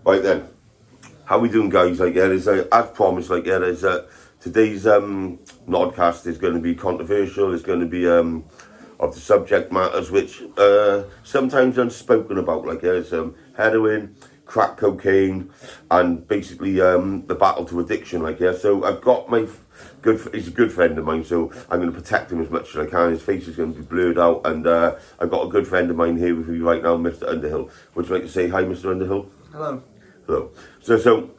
Right then, how we doing, guys? Like, yeah, as promised, like, yeah, there's today's nodcast is going to be controversial. It's going to be of the subject matters which sometimes unspoken about, like, yeah, it's heroin, crack cocaine, and basically the battle to addiction, like, yeah. So I've got my he's a good friend of mine, so I'm going to protect him as much as I can. His face is going to be blurred out, and I've got a good friend of mine here with me right now, Mr. Underhill. Would you like to say hi, Mr. Underhill? Hello. Hello. So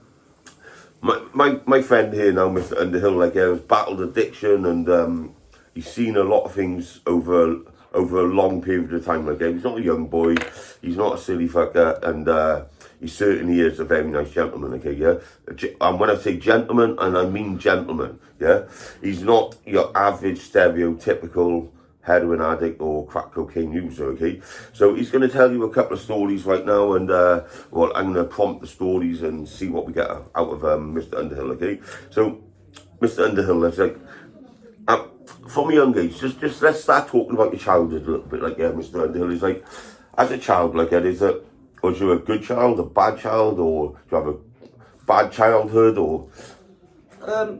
my friend here now, Mr. Underhill, like, has battled addiction, and he's seen a lot of things over a long period of time. Like, he's not a young boy, he's not a silly fucker, and he certainly is a very nice gentleman. Okay, yeah. And when I say gentleman, and I mean gentleman, yeah, he's not your average stereotypical heroin addict or crack cocaine user, okay? So he's going to tell you a couple of stories right now, and well, I'm going to prompt the stories and see what we get out of Mr. Underhill, okay? So, Mr. Underhill, let's like, from a young age, just let's start talking about your childhood a little bit, like, yeah, Mr. Underhill. Is like, as a child, like, was you a good child, a bad child, or do you have a bad childhood, or? I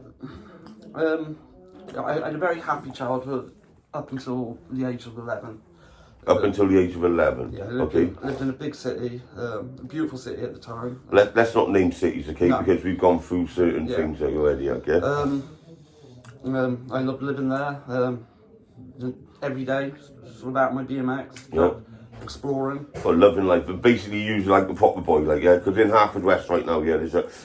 had a very happy childhood up until the age of 11. Up until the age of 11? Yeah, I lived in a big city, a beautiful city at the time. Let's not name cities, okay, no. Because we've gone through certain things already, okay? I loved living there, every day, sort of out my BMX, exploring. Well, loving life, but basically using like a proper boy, like, yeah, because in Hartford West right now, yeah,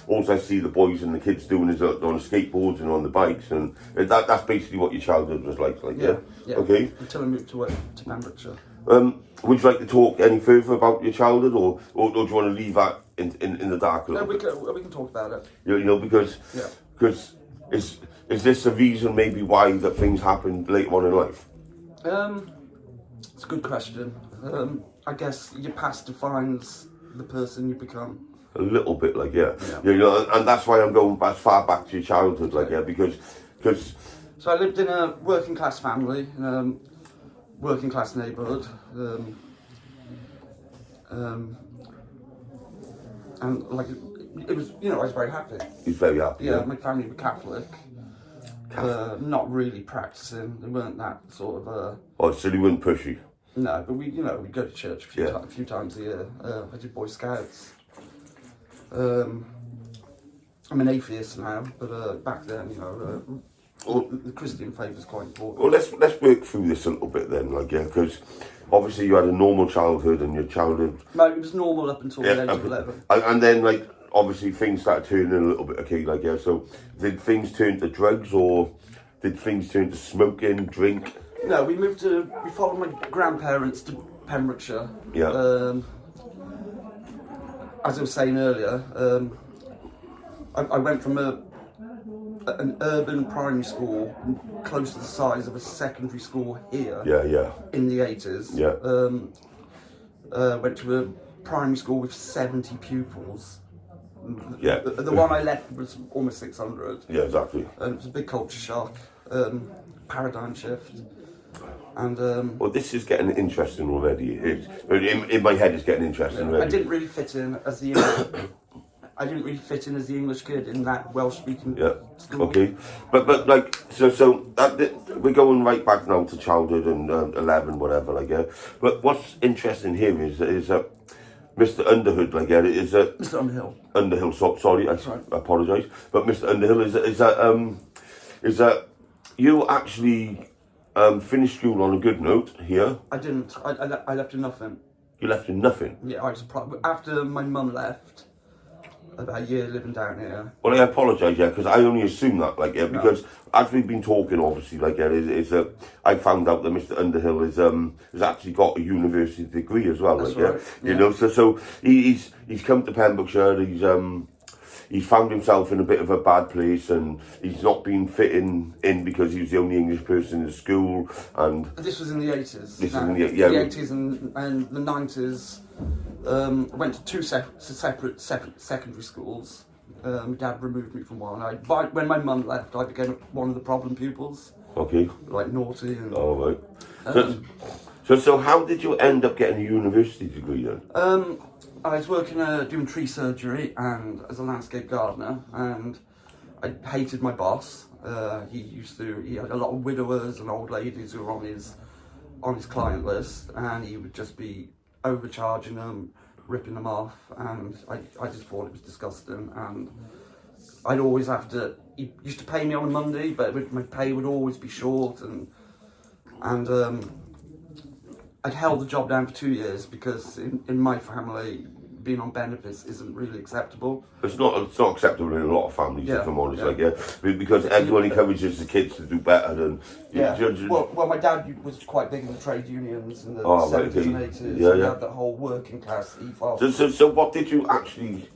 all I see the boys and the kids doing is on the skateboards and on the bikes, and that's basically what your childhood was like, yeah? Okay. Until I moved to Pembrokeshire. Would you like to talk any further about your childhood, or do you want to leave that in the dark a little bit? We can talk about it. You know, because is this a reason maybe why that things happened later on in life? It's a good question. I guess your past defines the person you become. A little bit, like, yeah. You know, and that's why I'm going as far back to your childhood, like, yeah, because. So I lived in a working class family, in a working class neighbourhood, and like it was, I was very happy. He's very happy. Yeah, my family were Catholic. Not really practicing. They weren't that sort of. Oh, so they weren't pushy. No, but we go to church a few times a year. I did Boy Scouts. I'm an atheist now, but back then, the Christian faith is quite important. Well, let's work through this a little bit then, like, yeah, because obviously you had a normal childhood, and your childhood. No, it was normal up until the age of 11. And then, like, obviously things started turning a little bit, okay, like, yeah. So did things turn to drugs, or did things turn to smoking, drink? No, we followed my grandparents to Pembrokeshire. Yeah. As I was saying earlier, I went from an urban primary school close to the size of a secondary school here. Yeah. In the 80s. Yeah. Went to a primary school with 70 pupils. Yeah. The one I left was almost 600. Yeah, exactly. And it was a big culture shock, paradigm shift. And well, this is getting interesting already. In my head, it's getting interesting already. I didn't really fit in as the English kid in that Welsh-speaking school. Okay, but like so we're going right back now to childhood and 11, whatever, like, yeah. But what's interesting here is that Mr. Underhood, like, yeah, is that Mr. Underhill. Underhill, sorry, I apologise, but Mr. Underhill is that you actually finished school on a good note here? I didn't. I left in nothing. You left in nothing? Yeah, after my mum left, about a year living down here. Well, I apologise, yeah, because I only assumed that, like, yeah, because as we've been talking, obviously, like, yeah, I found out that Mr. Underhill has actually got a university degree as well, that's like, right. You know, so he's come to Pembrokeshire, he's found himself in a bit of a bad place, and he's not been fitting in because he was the only English person in the school. And this was in the 80s. This is in the 80s and the 90s. I went to two separate secondary schools. My dad removed me from one. When my mum left, I became one of the problem pupils. Okay. Like naughty and. Oh, right. So how did you end up getting a university degree then? I was working doing tree surgery and as a landscape gardener, and I hated my boss. He had a lot of widowers and old ladies who were on his client list, and he would just be overcharging them, ripping them off, and I just thought it was disgusting. And I'd always have to. He used to pay me on a Monday, but my pay would always be short, and I'd held the job down for 2 years because in my family, being on benefits isn't really acceptable. It's not acceptable in a lot of families, if I'm honest. Yeah. Because everyone encourages the kids to do better than. Well, my dad was quite big in the trade unions in the 70s and 80s. He had that whole working class ethos. So what did you actually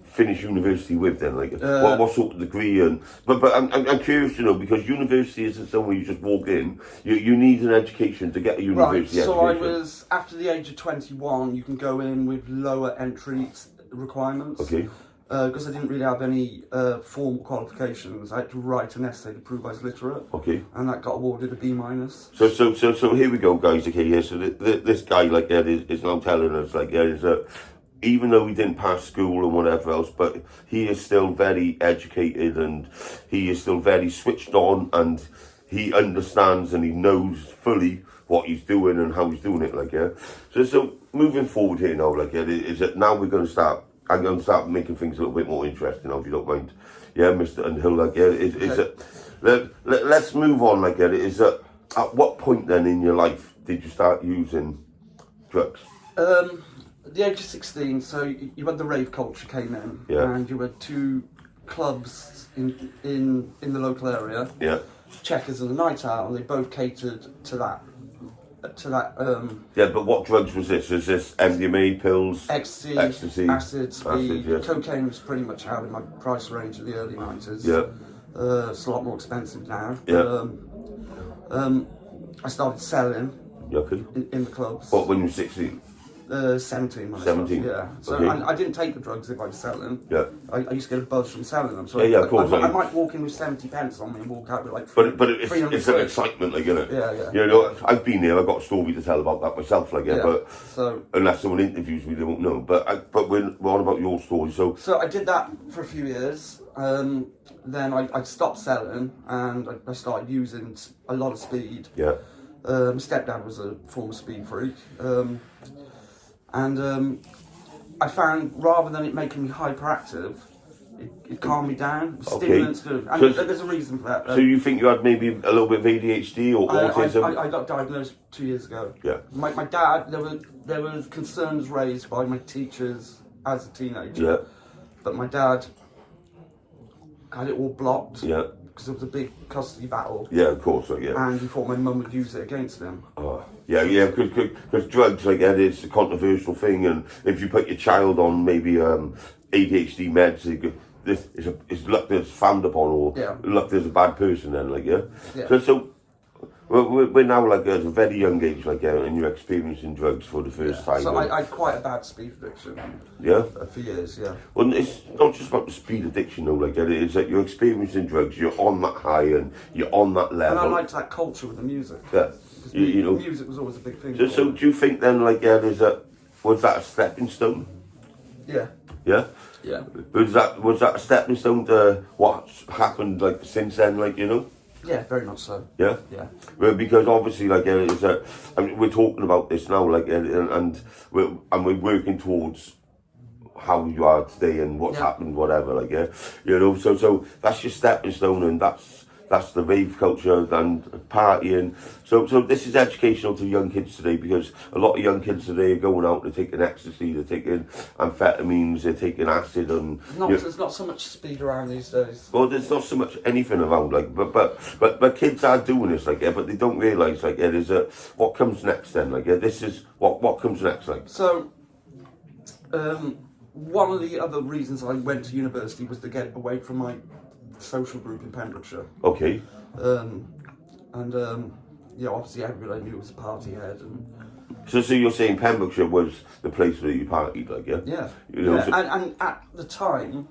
finish university with then? Like, what sort of degree? But I'm curious to know, because university isn't somewhere you just walk in. You need an education to get a university education. So I was, after the age of 21, you can go in with lower entry requirements. Okay. Because I didn't really have any formal qualifications, I had to write an essay to prove I was literate. Okay. And that got awarded a B-. So here we go, guys. Okay, yeah. So this guy is now telling us is that even though he didn't pass school and whatever else, but he is still very educated and he is still very switched on, and he understands and he knows fully what he's doing and how he's doing it. So moving forward here now, is that now I'm going to start making things a little bit more interesting, if you don't mind. Yeah, Mr. Underhill, let's move on, is that at what point then in your life did you start using drugs? At the age of 16, so you had the rave culture came in, and you had 2 clubs in the local area, Checkers and the Night Out, and they both catered to that. But what drugs was this? Was this MDMA, pills, ecstasy, acid, speed? Cocaine was pretty much out in my price range in the early 90s. It's a lot more expensive now. I started selling in the clubs. What, when you were 16? 17. 17. Yeah. So okay. I didn't take the drugs if I was selling. Yeah. I used to get a buzz from selling them. So of course. I might walk in with 70 pence on me and walk out with like. But it's an excitement, isn't it? Yeah. You know, I've been there. I've got a story to tell about that myself, But so unless someone interviews me, they won't know. But we're on about your story. So I did that for a few years. Then I stopped selling and I started using a lot of speed. Yeah. My stepdad was a former speed freak. And I found rather than it making me hyperactive, it calmed me down. Stimulants do. And there's a reason for that. So you think you had maybe a little bit of ADHD or autism? I got diagnosed 2 years ago. Yeah. My dad, there were concerns raised by my teachers as a teenager. Yeah. But my dad had it all blocked. Yeah. Because it was a big custody battle. Yeah, of course, And he thought my mum would use it against him. Oh, yeah, because drugs, it's a controversial thing, and if you put your child on maybe ADHD meds, it's looked as frowned upon or looked as a bad person then, So we're now as a very young age, and you're experiencing drugs for the first time. So I had quite a bad speed addiction. Yeah? For years, yeah. Well, it's not just about the speed addiction though, it is that you're experiencing drugs, you're on that high and you're on that level. And I liked that culture with the music. Yeah. You know, music was always a big thing. So do you think then, was that a stepping stone? Yeah. Yeah? Yeah. Was that a stepping stone to what's happened, since then, Yeah, very much so. Yeah? Yeah. Well, because obviously, we're talking about this now, and we're working towards how you are today and what's happened, whatever, so that's your stepping stone, and that's the rave culture and partying. So this is educational to young kids today, because a lot of young kids today are going out, they're taking ecstasy, they're taking amphetamines, they're taking acid, and there's not so much speed around these days. Well, there's not so much anything around, but kids are doing this, but they don't realise, is what comes next then, this is what comes next, So, one of the other reasons I went to university was to get away from my social group in Pembrokeshire. Okay. Obviously everybody knew it was a party head. So you're saying Pembrokeshire was the place where you partied, Yeah. You know, and at the time,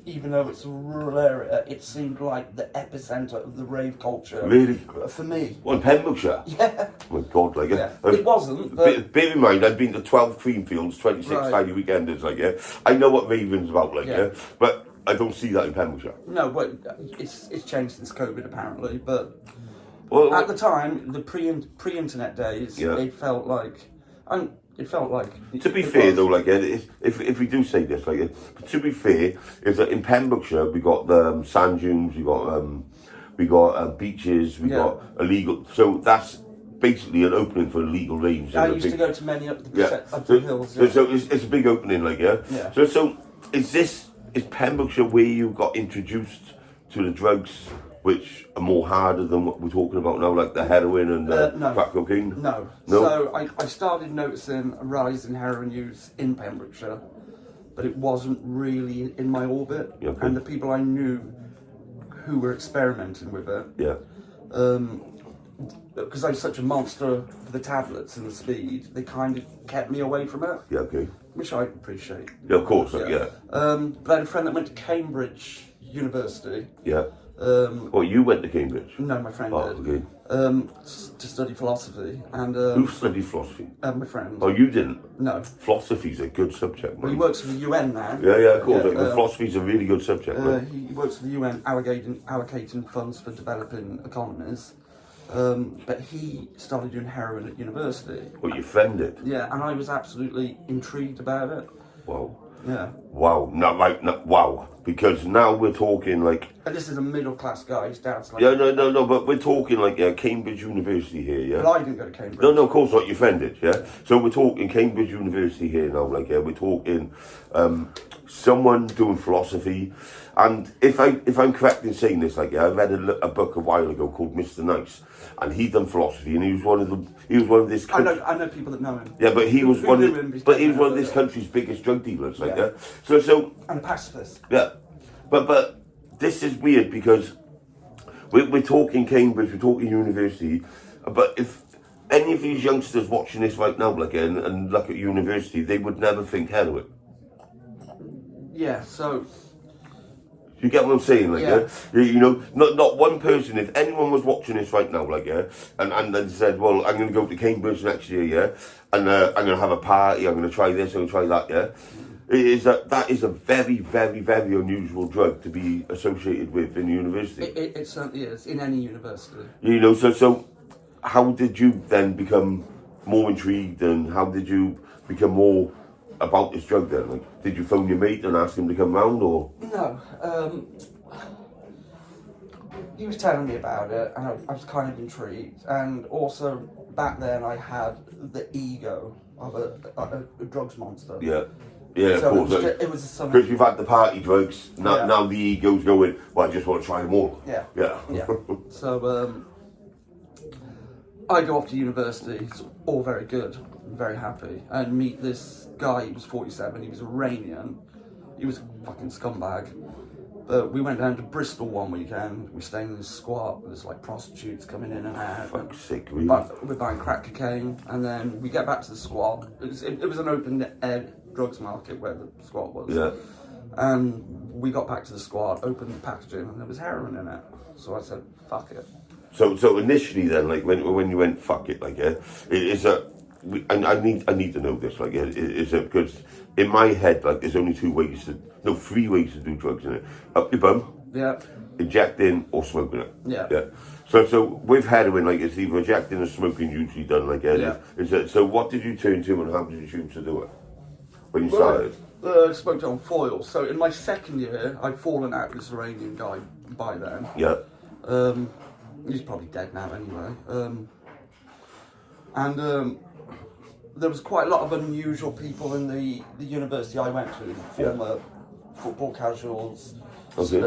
even though it's a rural area, it seemed like the epicenter of the rave culture. Really? For me. Well, in Pembrokeshire? Yeah. Oh my God, like, Yeah. It wasn't, but... Bear in mind, I've been to 12 Creamfields, 26 Right. Friday weekenders, like, yeah. I know what raving's about, like, yeah. But I don't see that in Pembrokeshire. No, but it's changed since COVID, apparently, but... Well, at the time, the pre-internet days, it felt like... It felt like... To be fair, though, like, if we do say this, like, to be fair, is that in Pembrokeshire, we got the sand dunes, we got beaches, we got illegal... So that's basically an opening for illegal raves. I used to go to many up the hills. So it's a big opening, like, yeah? So is Pembrokeshire where you got introduced to the drugs which are more harder than what we're talking about now, like the heroin and no. crack cocaine? No. So I started noticing a rise in heroin use in Pembrokeshire, but it wasn't really in my orbit. Okay. And the people I knew who were experimenting with it, because I was such a monster for the tablets and the speed, they kind of kept me away from it. Yeah, okay. Which I appreciate. Yeah, of course, yeah. But I had a friend that went to Cambridge University. Yeah. Well, you went to Cambridge? No, my friend Okay. did. To study philosophy. And who studied philosophy? My friend. Oh, you didn't? No. Philosophy's a good subject, man. Well, he works for the UN now. Yeah, of course. Philosophy's a really good subject, man. He works for the UN allocating funds for developing economies. But he started doing heroin at university. Well, your friend did? Yeah, and I was absolutely intrigued about it. Wow. Yeah. Wow. Wow. Because now we're talking like... And this is a middle-class guy. His dad's like... Yeah, no, but we're talking like Cambridge University here, yeah? But I didn't go to Cambridge. No, of course not, your friend did, yeah? So we're talking Cambridge University here now, like, yeah, we're talking someone doing philosophy. And if I'm correct in saying this, like, yeah, I read a book a while ago called Mr. Nice, and he done philosophy, and he was one of this... I know people that know him. Yeah, but he was one of this country's biggest drug dealers, like, yeah? So... And a pacifist. Yeah. But this is weird because we're talking Cambridge, we're talking university, but if any of these youngsters watching this right now, like, and look at university, they would never think heroin. Yeah, so... You get what I'm saying, like, you know, not one person, if anyone was watching this right now, like, and then said, well, I'm going to go to Cambridge next year, and I'm going to have a party, I'm going to try this, I'm going to try that, that is a very, very, very unusual drug to be associated with in university. It certainly is, in any university. You know, so how did you then become more intrigued, and how did you become more about this drug then? Like, did you phone your mate and ask him to come round, or? No, he was telling me about it, and I was kind of intrigued. And also, back then, I had the ego of a drugs monster. Yeah, so of course. It was because you've had the party drugs, now the ego's going, well, I just want to try them all. Yeah. Yeah. So, I go off to university, it's all very good, I'm very happy, and meet this guy. He was 47, he was Iranian, he was a fucking scumbag. But we went down to Bristol one weekend, we stayed in this squat, there's like prostitutes coming in and out. Fuck's sake, really? But we're buying crack cocaine, and then we get back to the squat. It was an open air drugs market where the squat was. Yeah. And we got back to the squat, opened the packaging, and there was heroin in it. So I said, fuck it. So initially then, like, when you went fuck it, like, I need to know this, like, is it because in my head, like, there's only three ways to do drugs in it: up your bum, injecting, or smoking it. Yeah. So with heroin, like, it's either injecting or smoking usually done, like, Is it? So what did you turn to, and how did you choose to do it when you started? I smoked it on foil. So in my second year, I'd fallen out with this Iranian guy by then. Yeah. He's probably dead now anyway. There was quite a lot of unusual people in the university I went to, former football casuals,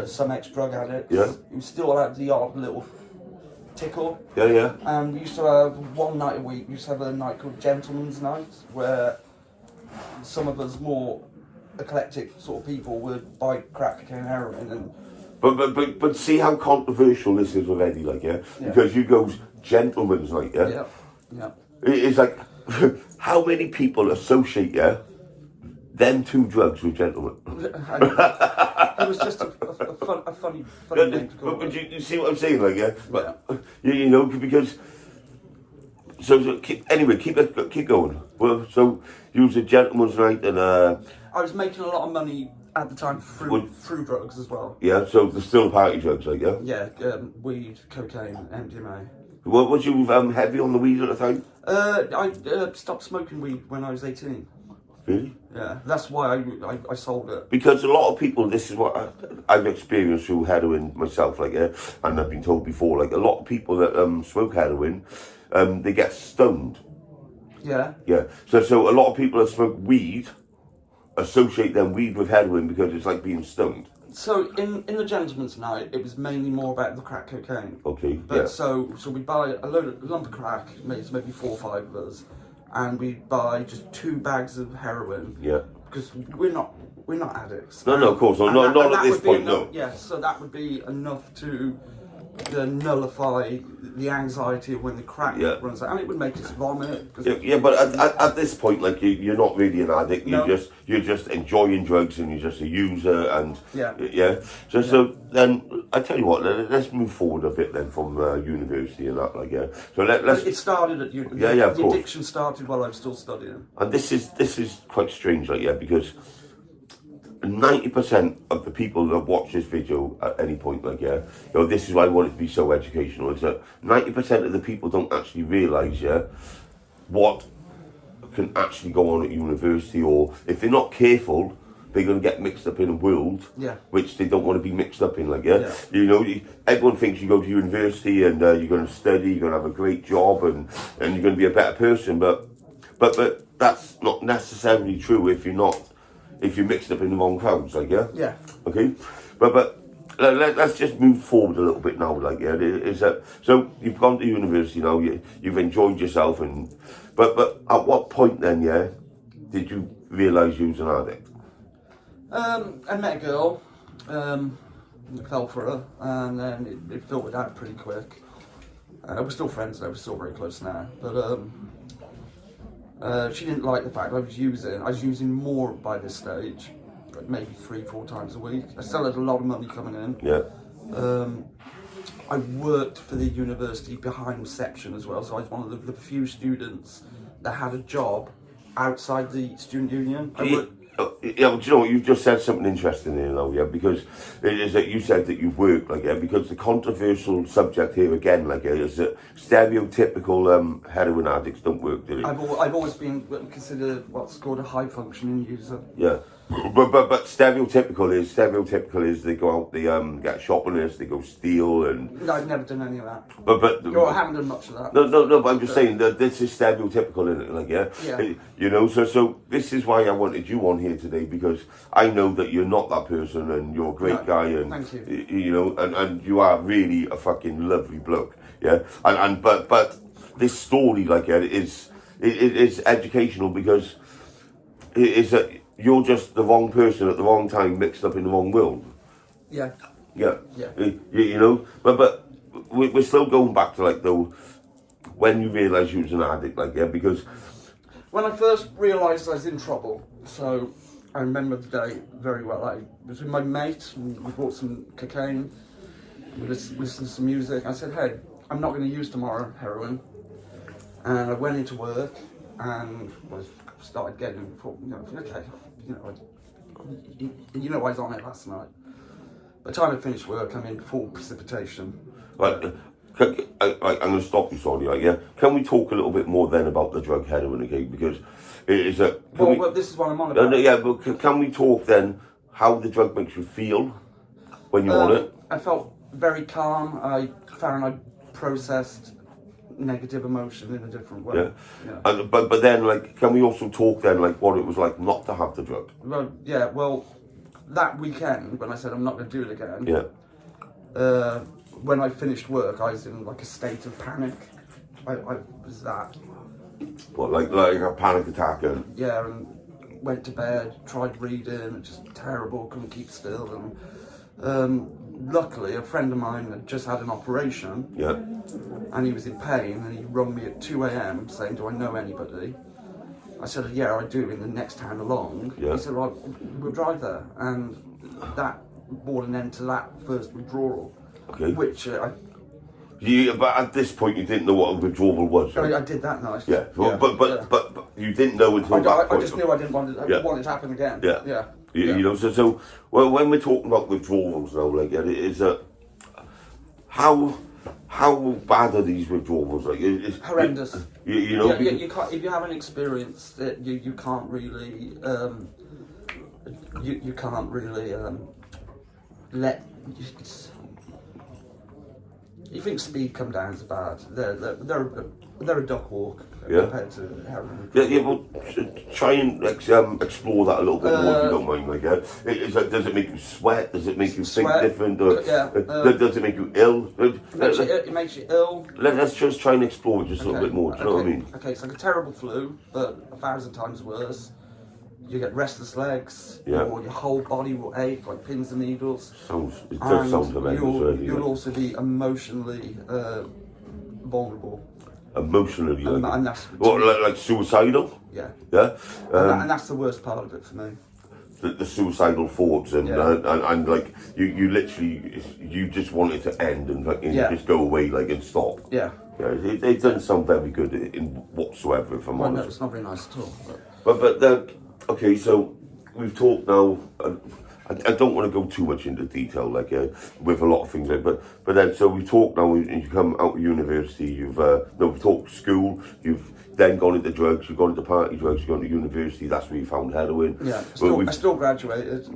some ex-drug addicts. Yeah. Who still had the odd little tickle. Yeah. And we used to have one night a week, we used to have a night called Gentleman's Night, where some of us more eclectic sort of people would buy crack cocaine, heroin, and But see how controversial this is already, like, because you go gentleman's night, Yeah. It's like, how many people associate them two drugs with gentlemen? It was just a funny name to call But it. you see what I'm saying, like, yeah? But, Yeah. you know, because... So anyway, keep going. Well, so you was a gentleman's night and I was making a lot of money at the time through drugs as well. yeah. So there's still party drugs, like yeah. Yeah, weed, cocaine, MDMA. What was you heavy on the weed at the time? I stopped smoking weed when I was 18. Really? Yeah, that's why I sold it. Because a lot of people, this is what I've experienced through heroin myself, like yeah, and I've been told before, like a lot of people that smoke heroin, they get stoned. Yeah. Yeah. So a lot of people that smoke weed associate their weed with heroin because it's like being stoned. So in the gentleman's night, it was mainly more about the crack cocaine. Okay. But yeah. so we buy a lump of crack, maybe 4 or 5 of us, and we buy just 2 bags of heroin. Yeah. Because we're not addicts. No, of course not. Not at this point, no. Yeah, so that would be enough to nullify the anxiety of when the crack runs out, and it would make us vomit. Yeah, but at this point, like you're not really an addict. No. You're just enjoying drugs, and you're just a user, and yeah. So then I tell you what, let's move forward a bit then from university and that, like yeah. So let's. It started at uni. Yeah, of the course. addiction started while I was still studying. And this is quite strange, like yeah, because 90% of the people that watch this video at any point, like yeah, you know, this is why I want it to be so educational. Is that 90% of the people don't actually realise, yeah, what can actually go on at university, or if they're not careful, they're going to get mixed up in a world which they don't want to be mixed up in, like yeah. You know, everyone thinks you go to university and you're going to study, you're going to have a great job, and you're going to be a better person, but that's not necessarily true if you're mixed up in the wrong crowds, like yeah. Yeah. Okay, but let's just move forward a little bit now, like yeah. Is that so? You've gone to university now. You've enjoyed yourself, but at what point then, yeah, did you realise you was an addict? I met a girl, fell for her, and then it filtered out pretty quick. We're still friends now. We're still very close now, but she didn't like the fact I was using more by this stage, maybe 3-4 times a week. I still had a lot of money coming in. Yeah. I worked for the university behind reception as well, so I was one of the few students that had a job outside the student union. Yeah, well, do you know what, you've just said something interesting there now, yeah, because it is that you said that you work, like, yeah, because the controversial subject here again, like, yeah, is that stereotypical heroin addicts don't work, do they? I've always been considered what's called a high functioning user. Yeah, but stereotypical is they go out, they get shoplifters, they go steal, and No, I've never done any of that. but No, I haven't done much of that. No, but I'm just saying that this is stereotypical, isn't it? Like, yeah? Yeah. You know, so this is why I wanted you on here today, because I know that you're not that person, and you're a great guy, and thank you. You know, and you are really a fucking lovely bloke, yeah. But this story, like, yeah, is educational, because it is that you're just the wrong person at the wrong time, mixed up in the wrong world. Yeah. Yeah. Yeah. You know, but we're still going back to, like, though, when you realised you was an addict, like, yeah, because When I first realised I was in trouble, so I remember the day very well. I was with my mate, and we bought some cocaine, we listened to some music. I said, hey, I'm not going to use tomorrow heroin. And I went into work and started getting, thought, okay, you know I was on it last night. By the time I finished work, I'm in full precipitation. like, I'm going to stop you, sorry, like, yeah. Can we talk a little bit more then about the drug heroin again? Because it is a... Well, this is what I'm on about. Yeah, but can we talk then how the drug makes you feel when you're on it? I felt very calm. I found I processed negative emotion in a different way. Yeah. And, but then, like, can we also talk then, like, what it was like not to have the drug? Well, yeah, that weekend, when I said I'm not going to do it again, when I finished work, I was in, like, a state of panic. I was that. What, like a panic attack? And Yeah, and went to bed, tried reading, just terrible, couldn't keep still. And luckily, a friend of mine had just had an operation, and he was in pain, and he rang me at 2 a.m. saying, do I know anybody? I said, yeah, I do, in the next town along. He said, well, we'll drive there. And that brought an end to that first withdrawal. Okay. Which But at this point, you didn't know what a withdrawal was. Right? I did that night. Yeah. Yeah. But you didn't know until that point. I just knew I didn't want it to happen again. Yeah. Yeah. You know, so well, when we're talking about withdrawals now, like, it is how bad are these withdrawals? Like, it's horrendous. You know, you can't, if you haven't experienced it, you can't really you can't really let. You think speed come down is bad? They're a duck walk compared to heroin. Yeah. Well, try and explore that a little bit more if you don't mind. Like, it's like, does it make you sweat? Does it make you think different? Or, does it make you ill? It makes you ill. Let's just try and explore it just a little bit more. Do you know what I mean? Okay, it's like a terrible flu, but 1,000 times worse. You get restless legs, or your whole body will ache like pins and needles. It does sound horrendous. You'll also be emotionally vulnerable. Emotionally, and that's like suicidal. Yeah. Yeah. And that's the worst part of it for me. The suicidal thoughts and like you literally you just want it to end and just go away and stop. Yeah. Yeah. It doesn't sound very good in whatsoever. If I'm honest. No, it's not very nice at all. But okay, so we've talked now. I don't want to go too much into detail, with a lot of things, but then so we talk now. You come out of university. We've talked school. You've then gone into drugs. You've gone into party drugs. You've gone to university. That's where you found heroin. Yeah, I still graduated.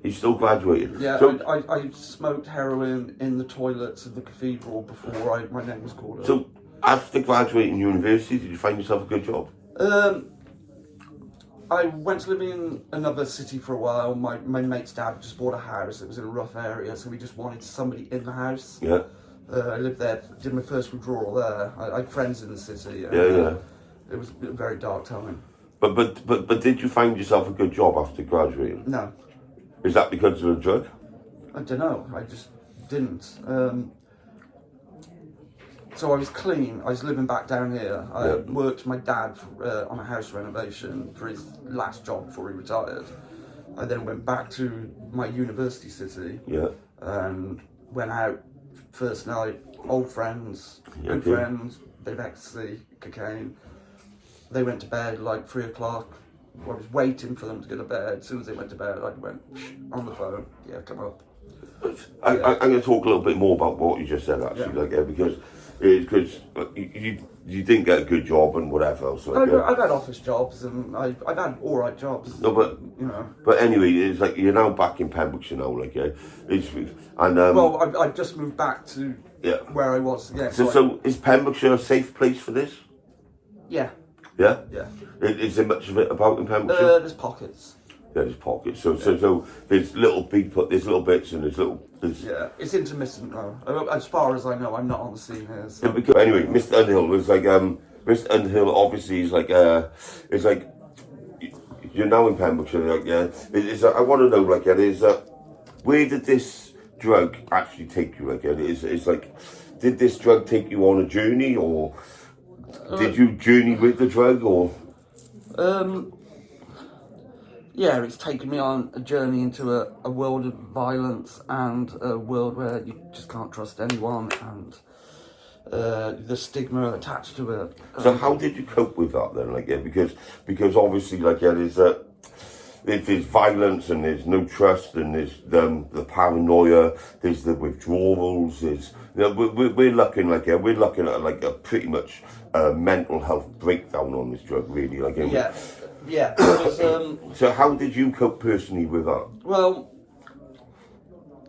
You still graduated. Yeah, so, I smoked heroin in the toilets of the cathedral before my name was called up. So after graduating university, did you find yourself a good job? I went to live in another city for a while. My mate's dad just bought a house. It was in a rough area, so we just wanted somebody in the house. Yeah. I lived there, did my first withdrawal there. I had friends in the city. Yeah. It was a very dark time. But did you find yourself a good job after graduating? No. Is that because of a drug? I don't know. I just didn't. So I was clean. I was living back down here. I worked with my dad on a house renovation for his last job before he retired. I then went back to my university city. Yeah. And went out first night. Old friends, good friends, bit of ecstasy, cocaine. They went to bed like 3 o'clock. I was waiting for them to go to bed. As soon as they went to bed, I went on the phone. Yeah, come up. I'm going to talk a little bit more about what you just said, actually, because you didn't get a good job and whatever else. I've had office jobs and I've had all right jobs. No, but you know. But anyway, it's like you're now back in Pembrokeshire now, well, I've just moved back to where I was. Yeah. So is Pembrokeshire a safe place for this? Yeah. Yeah. Yeah. Is there much of it about in Pembrokeshire? There's pockets. Yeah, there's pockets. So there's little bits and yeah, it's intermittent though. As far as I know, I'm not on the scene here. So. Yeah, anyway, Mr. Underhill was Mr. Underhill obviously is it's like you're now in Pembrokeshire. I want to know where did this drug actually take you? Did this drug take you on a journey, or did you journey with the drug, or? Yeah, it's taken me on a journey into a world of violence and a world where you just can't trust anyone, and the stigma attached to it. So how did you cope with that then? Because obviously there's violence and there's no trust and there's the paranoia, there's the withdrawals, we're looking at a pretty much mental health breakdown on this drug, really. Yeah. It was, so how did you cope personally with that? Well,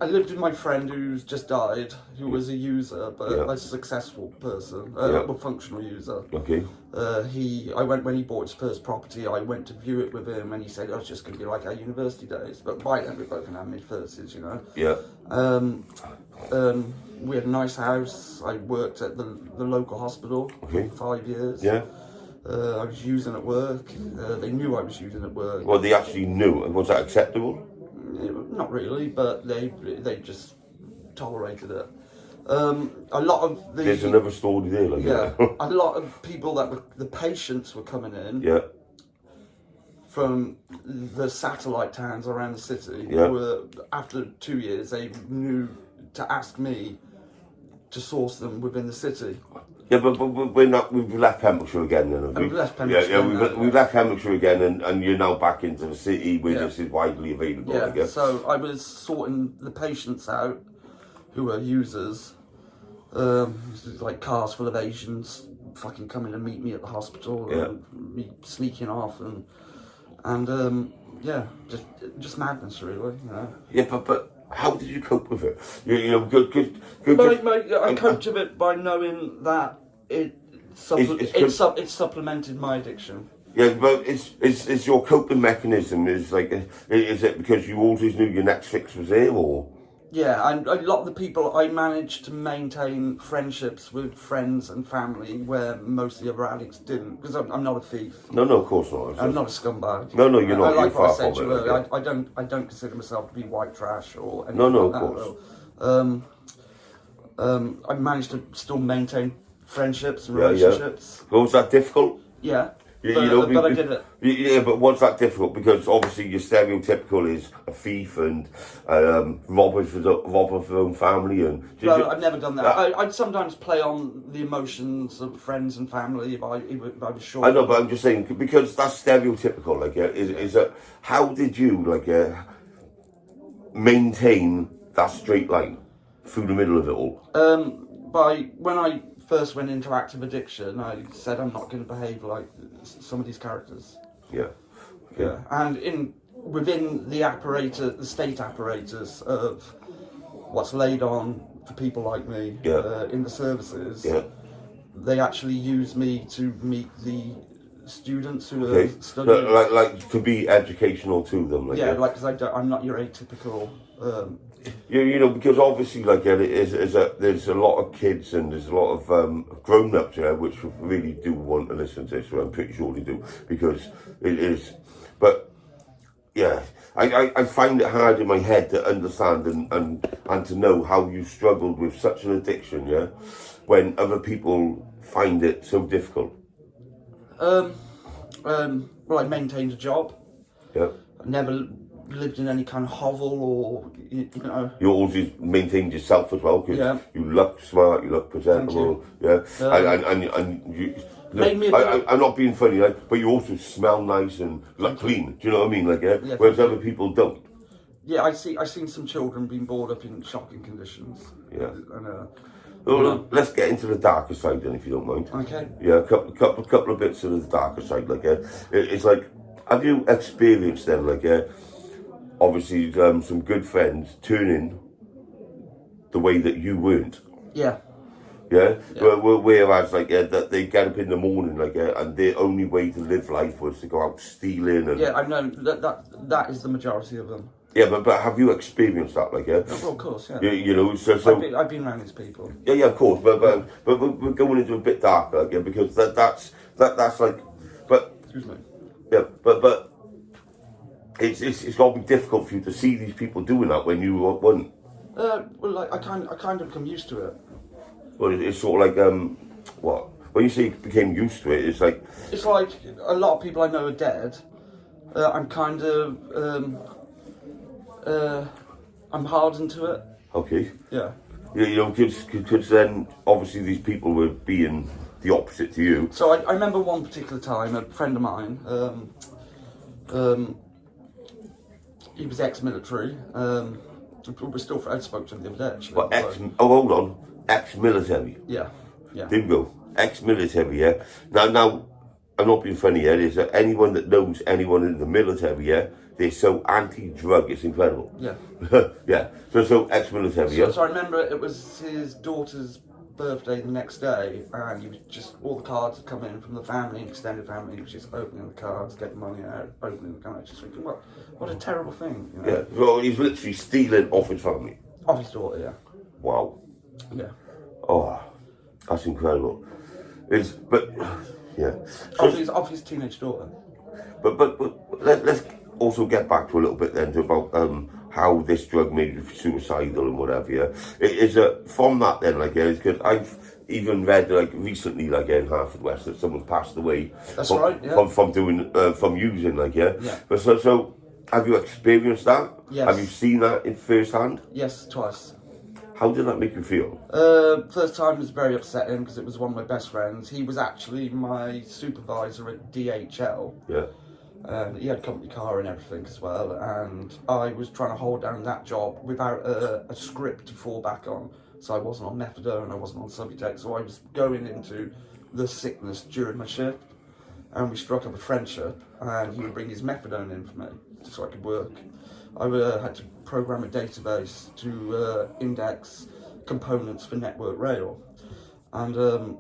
I lived with my friend who's just died, who was a user, but a successful person, a functional user. Okay. When he bought his first property, I went to view it with him, and he said, it's just going to be like our university days. But by then, we're both in our mid-30s, you know. Yeah. We had a nice house. I worked at the local hospital for 5 years. Yeah. I was using at work. They knew I was using at work. Well, they actually knew. Was that acceptable? Not really, but they just tolerated it. A lot of the... There's another story there. A lot of people the patients were coming in from the satellite towns around the city. Yeah. Were, after 2 years, they knew to ask me to source them within the city. Yeah, but we're not. We've left Pembrokeshire again, then. Have we? We've left Pembrokeshire. Yeah. We've left Pembrokeshire again, and you're now back into the city where Yeah. this is widely available. I Yeah. guess. So I was sorting the patients out, who were users, like cars full of Asians, fucking coming to meet me at the hospital, Yeah. and me sneaking off, and yeah, just madness, really. You know. Yeah, but how did you cope with it? You know, I coped with it by knowing that it supplemented my addiction. Yeah, but it's your coping mechanism is it because you always knew your next fix was there, or? Yeah, and a lot of the people, I managed to maintain friendships with friends and family where most of the other addicts didn't, because I'm not a thief. No, of course not. I'm not a scumbag. No, you're not. Like You're what I far said to from you it. earlier, Yeah. I don't consider myself to be white trash or anything No, like of that. course. I managed to still maintain friendships and relationships. Yeah. Was that difficult? Yeah. Yeah, But I did it. Yeah, but what's that difficult? Because obviously your stereotypical is a thief and robber for their own family. And I've never done that. I'd sometimes play on the emotions of friends and family if I was sure. I know, but I'm just saying because that's stereotypical. Is that how did you maintain that straight line through the middle of it all? When I first went into active addiction, I said I'm not going to behave like some of these characters. Yeah. Yeah, and within the state apparatus of what's laid on for people like me in the services, they actually use me to meet the students who are studying. Like to be educational to them. Because I'm not your atypical. You know, because obviously, there's a lot of kids and there's a lot of grown-ups which really do want to listen to this. So I'm pretty sure they do because it is. But yeah, I find it hard in my head to understand and to know how you struggled with such an addiction. Yeah, when other people find it so difficult. Well, I maintained a job. Yeah. I never lived in any kind of hovel or, you know. You always maintained yourself as well because you look smart, you look presentable. Yeah. And you. I'm not being funny, but you also smell nice and look clean. Do you know what I mean? Whereas other people don't. Yeah, I've seen some children being brought up in shocking conditions. Yeah. And, well, let's get into the darker side then, if you don't mind. Okay. Yeah, a couple of bits of the darker side. It's like, have you experienced then, obviously, some good friends turning the way that you weren't? Yeah. Yeah. Whereas, that they get up in the morning, and their only way to live life was to go out stealing and. Yeah, I know that is the majority of them. Yeah, but have you experienced that, Well, of course, yeah. You know, so I've been around these people. Yeah, of course, but we're going into a bit darker again because that's like, but. Excuse me. Yeah, but it's got to be difficult for you to see these people doing that when you weren't. Well, I kind of become used to it. Well, it's sort of like what? When you say you became used to it, it's like. It's like a lot of people I know are dead. I'm kind of I'm hardened to it. Okay. Yeah. You know, because then obviously these people were being the opposite to you. So I remember one particular time, a friend of mine, he was ex-military. We still I spoke to him the other day actually. Well, hold on, ex-military. Yeah. Bingo, ex-military. Yeah. Now, I'm not being funny. Is that anyone that knows anyone in the military? Yeah. They're so anti-drug, it's incredible. Yeah. Yeah. So ex-military. So I remember it was his daughter's birthday the next day, and he was just all the cards had come in from the family, extended family. He was just opening the cards, getting money out, opening the cards, just thinking, what a terrible thing. You know? Yeah. Well, he's literally stealing off his family. Off his daughter, yeah. Wow. Yeah. Oh, that's incredible. Yeah. Off his teenage daughter. But let's also get back to a little bit then to about how this drug made you suicidal and whatever. Yeah, is from that then because even read like recently, like in Haverfordwest, that someone passed away. That's from, right, yeah. From using, like, yeah. Yeah. But so have you experienced that? Yes. Have you seen that in firsthand? Yes, twice. How did that make you feel? First time was very upsetting because it was one of my best friends. He was actually my supervisor at DHL. Yeah. And he had a company car and everything as well. And I was trying to hold down that job without a script to fall back on. So I wasn't on methadone, I wasn't on Subutex. So I was going into the sickness during my shift. And we struck up a friendship. And he would bring his methadone in for me so I could work. I had to program a database to index components for Network Rail. And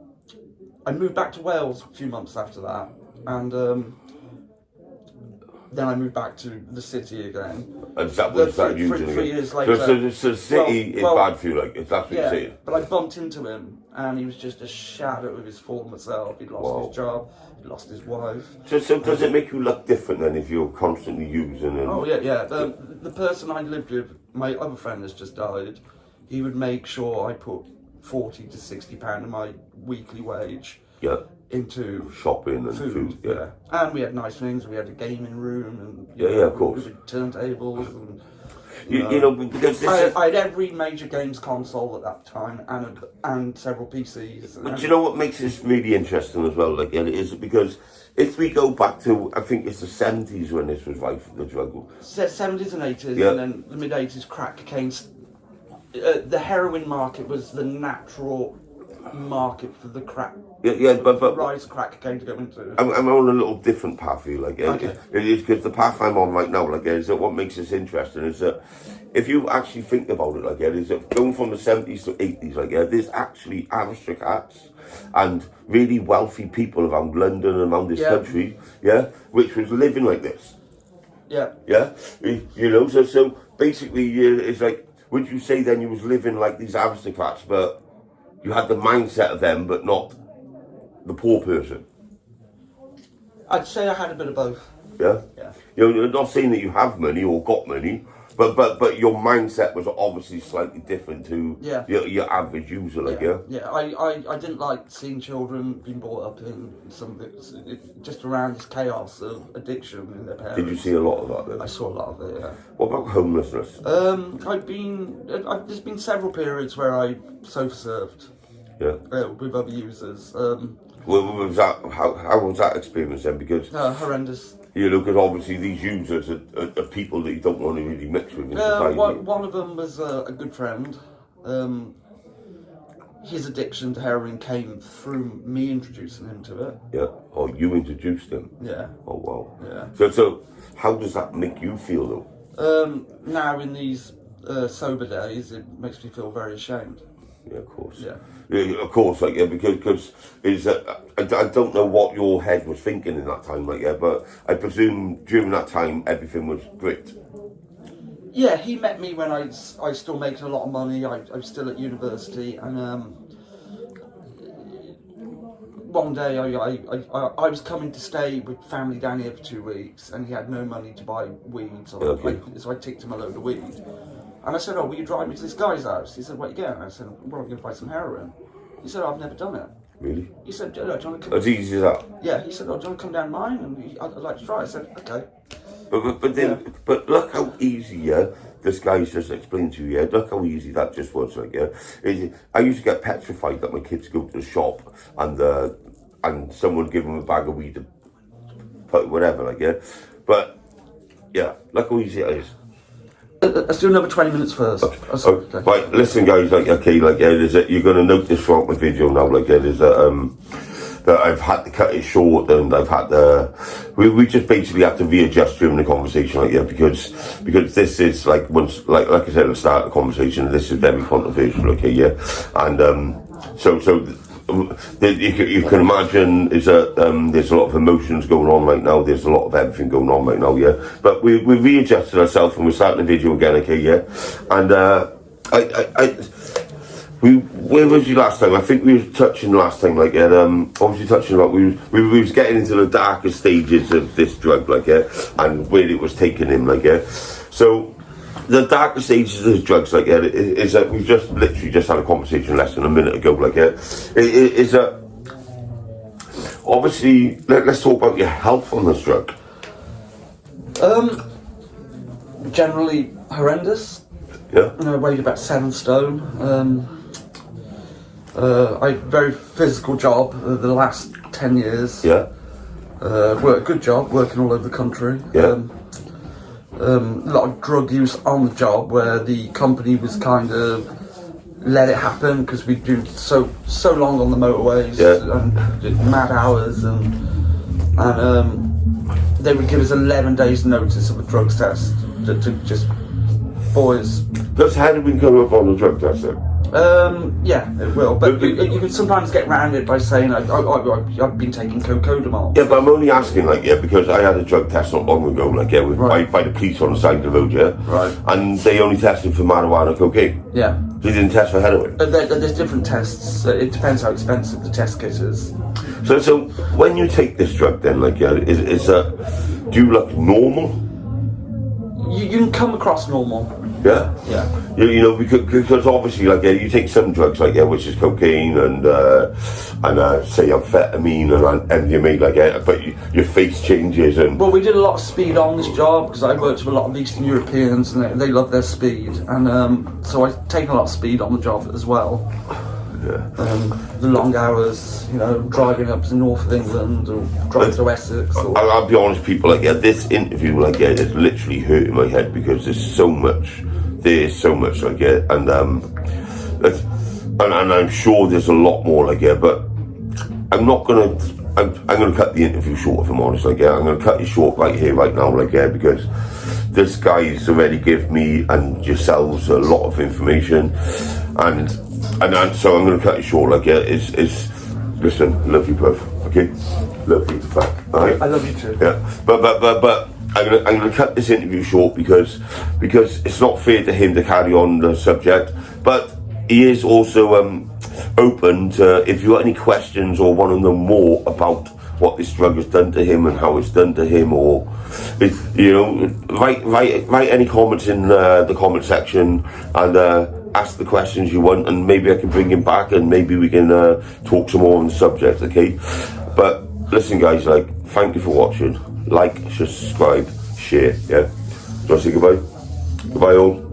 I moved back to Wales a few months after that. And then I moved back to the city again. And that was that using 3 years later. So the city is bad for you, like, if that's what you're saying. But I bumped into him, and he was just a shadow of his former self. He'd lost his job, he'd lost his wife. So does it make you look different then if you're constantly using? And... Oh yeah. The person I lived with, my other friend has just died. He would make sure I put £40 to £60 of my weekly wage. Yeah. Into shopping and food, yeah. And we had nice things. We had a gaming room and of course, we had turntables and you know because I had every major games console at that time and several PCs. But do you know what makes this really interesting as well? Like, it is because if we go back to, I think it's the 70s when this was rife, the drug. 70s and 80s, and then the mid 80s, crack cocaine. The heroin market was the natural market for the crack. But rise of crack cocaine to go into. I'm on a little different path here, like, okay. It is because the path I'm on right now, like, is that what makes this interesting is that if you actually think about it, like, is that going from the 70s to 80s, like, there's actually aristocrats and really wealthy people around London and around this country, which was living like this. Yeah. Yeah, you know, so basically, it's like, would you say then you was living like these aristocrats, but you had the mindset of them, but not the poor person? I'd say I had a bit of both. Yeah? Yeah. You know, not saying that you have money or got money, but your mindset was obviously slightly different to your average user, like, Yeah, I didn't like seeing children being brought up in just around this chaos of addiction in their parents. Did you see a lot of that then? I saw a lot of it, yeah. What about homelessness? There's been several periods where I sofa surfed. Yeah. With other users. Was that, how was that experience then? Because horrendous. You know, because obviously these users are people that you don't want to really mix with in society. One of them was a good friend. His addiction to heroin came through me introducing him to it. Yeah. Oh, you introduced him? Yeah. Oh, wow. Yeah. So how does that make you feel, though? Now in these sober days, it makes me feel very ashamed. Yeah, of course. Yeah, of course. Like, because is I don't know what your head was thinking in that time, like, but I presume during that time everything was great. Yeah, he met me when I was still making a lot of money. I was still at university, and one day I was coming to stay with family down here for 2 weeks, and he had no money to buy weed, so I ticked him a load of weed. And I said, "Oh, will you drive me to this guy's house?" He said, "What you getting?" I said, "Well, I'm going to buy some heroin." He said, "I've never done it." Really? He said, "Do you want to come?" As easy as that? Yeah. He said, "Oh, do you want to come down mine? And I'd like to try." I said, "Okay." But look how easy, this guy's just explained to you, look how easy that just was, like, I used to get petrified that my kids go to the shop and someone give them a bag of weed to put whatever, like, but look how easy it is. Let's do another 20 minutes first. Okay. Right, listen, guys. Like, you're going to note this throughout my video now. Like, that I've had to cut it short, and I've had to. We just basically had to readjust during the conversation, like, because this is like like I said at the start of the conversation, this is very controversial, okay, and so. You can imagine there's a lot of emotions going on right now. There's a lot of everything going on right now, But we readjusted ourselves and we're starting the video again, okay, And where was you last time? I think we were touching last time, like, obviously touching about we was getting into the darker stages of this drug, like, and where it was taking him, like, So the darker stages of drugs, like, yeah, is that we've just literally just had a conversation less than a minute ago, like, yeah, is that obviously, let's talk about your health on this drug. Generally horrendous. Yeah. I weighed about 7 stone. I had a very physical job the last 10 years. Yeah. Worked a good job, working all over the country. Yeah. A lot of drug use on the job where the company was kind of let it happen because we do so long on the motorways and did mad hours and they would give us 11 days notice of a drugs test to just boys. Does heroin come up on the drug test then? Yeah, it will. But you can sometimes get around it by saying I've been taking cocodamol. Yeah, but I'm only asking, like, yeah, because I had a drug test not long ago, like, yeah, by the police on the side of the road, yeah? Right. And they only tested for marijuana, cocaine. Yeah. They didn't test for heroin. There's different tests. It depends how expensive the test kit is. So when you take this drug then, like, yeah, do you look normal? You can come across normal. Yeah? Yeah. You know, because obviously, like, yeah, you take some drugs, like, yeah, which is cocaine and say amphetamine and MDMA, like, yeah, but your face changes and... Well, we did a lot of speed on this job because I worked with a lot of Eastern Europeans and they love their speed. And so I've taken a lot of speed on the job as well. Yeah. The long hours, you know, driving up to the north of England or driving through Essex. I'll be honest, people, like, yeah, this interview, like, yeah, it's literally hurting my head because there's so much, like, yeah, and I'm sure there's a lot more, like, yeah, but I'm gonna cut the interview short, if I'm honest, like, yeah, I'm gonna cut it short right here, right now, like, yeah, because this guy's already give me and yourselves a lot of information, and so I'm going to cut it short, like, yeah, listen, love you both, okay? Love you to fuck, alright? I love you too. Yeah, but I'm going to cut this interview short because it's not fair to him to carry on the subject, but he is also open to, if you got any questions or want to know more about what this drug has done to him and how it's done to him, or you know, write any comments in the comment section and ask the questions you want, and maybe I can bring him back and maybe we can talk some more on the subject, okay? But listen, guys, like, thank you for watching. Like, subscribe, share, yeah? Do you want to say goodbye? Goodbye all.